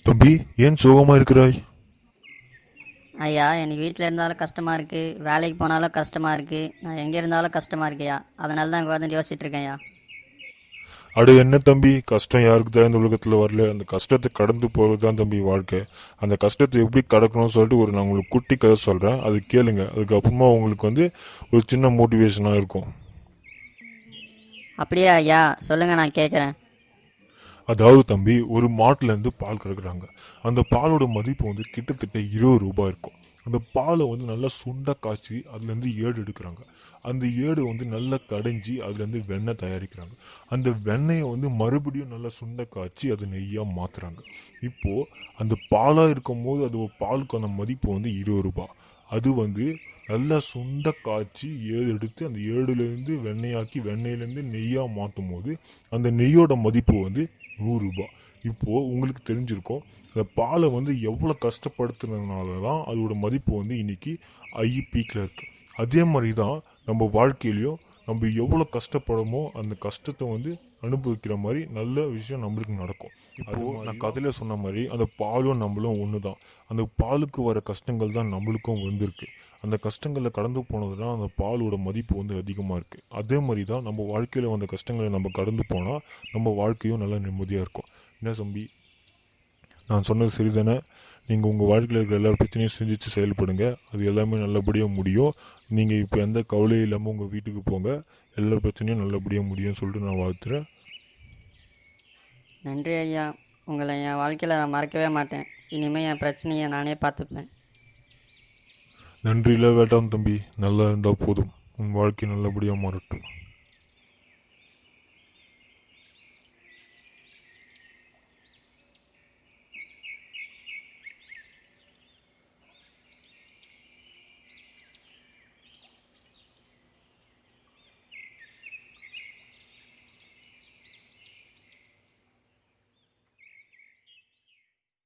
தம்பி, ஏன் சோகமா இருக்கிறாய்? ஐயா, எனக்கு வீட்டில் இருந்தாலும் கஷ்டமாக இருக்குது, வேலைக்கு போனாலும் கஷ்டமாக இருக்குது, நான் எங்கே இருந்தாலும் கஷ்டமாக இருக்குயா. அதனால தான் இங்கே வந்து யோசிச்சுட்டு இருக்கேன்யா. அட என்ன தம்பி, கஷ்டம் யாருக்கு தான் இந்த உலகத்துல வரல. அந்த கஷ்டத்தை கடந்து போறது தான் தம்பி வாழ்க்கை. அந்த கஷ்டத்தை எப்படி கடக்கணும்னு சொல்லிட்டு நான் உங்களுக்கு குட்டி கதை சொல்றேன், அது கேளுங்க. அதுக்கப்புறமா உங்களுக்கு ஒரு சின்ன மோட்டிவேஷனா இருக்கும். அப்படியா ஐயா, சொல்லுங்கள், நான் கேட்குறேன். அதாவது தம்பி, ஒரு மாட்டுல இருந்து பால் கறக்குறாங்க. அந்த பாலோட மதிப்பு கிட்டத்தட்ட 20 ரூபாய் இருக்கும். அந்த பாலை நல்லா சுண்ட காய்ச்சி அதுல இருந்து ஏடு எடுக்கிறாங்க. அந்த ஏடு நல்லா கடைஞ்சி அதுல இருந்து வெண்ணெய் தயாரிக்கிறாங்க. அந்த வெண்ணெயை மறுபடியும் நல்லா சுண்ட காய்ச்சி அது நெய்யா மாத்துறாங்க. இப்போ அந்த பாலா இருக்கும் போது அது பாலுக்கான மதிப்பு 20 ரூபாய். அது நல்லா சுண்ட காய்ச்சி ஏடு எடுத்து அந்த ஏடுலேருந்து வெண்ணெயாக்கி வெண்ணெயிலேருந்து நெய்யாக மாற்றும் போது அந்த நெய்யோட மதிப்பு 100 ரூபாய். இப்போ உங்களுக்கு தெரிஞ்சிருக்கும் அந்த பாலை எவ்வளோ கஷ்டப்படுத்துனதுனால தான் அதோட மதிப்பு இன்னைக்கு பீக்கில் இருக்கு. அதே மாதிரி தான் நம்ம வாழ்க்கையிலையும் நம்ம எவ்வளோ கஷ்டப்படுமோ அந்த கஷ்டத்தை அனுபவிக்கிற மாதிரி நல்ல விஷயம் நம்மளுக்கு நடக்கும். இப்போ நான் கதையில சொன்ன மாதிரி அந்த பாலும் நம்மளும் ஒன்று தான். அந்த பாலுக்கு வர கஷ்டங்கள் தான் நம்மளுக்கும் வந்திருக்கு. அந்த கஷ்டங்களை கடந்து போனதுதான் அந்த பாலோட மதிப்பு அதிகமாக இருக்குது. அதே மாதிரி தான் நம்ம வாழ்க்கையில் வந்த கஷ்டங்களை நம்ம கடந்து போனால் நம்ம வாழ்க்கையும் நல்லா நிம்மதியாக இருக்கும். என்ன தம்பி, நான் சொன்னது சரிதானே? நீங்கள் உங்கள் வாழ்க்கையில் இருக்கிற எல்லா பிரச்சனையும் சிந்திச்சு செயல்படுங்க. அது எல்லாமே நல்லபடியாக முடியும். நீங்கள் இப்போ எந்த கவலையும் இல்லாமல் உங்கள் வீட்டுக்கு போங்க. எல்லா பிரச்சனையும் நல்லபடியாக முடியும்னு சொல்லிட்டு நான் வாழ்த்துறேன். நன்றி ஐயா, உங்களை என் வாழ்க்கையில் நான் மறக்கவே மாட்டேன். இனிமேல் என் பிரச்சனையை நானே பார்த்துப்பேன். நன்றியில் வேண்டாம் தம்பி, நல்லா இருந்தால் போதும். உன் வாழ்க்கை நல்லபடியாக மாறட்டும்.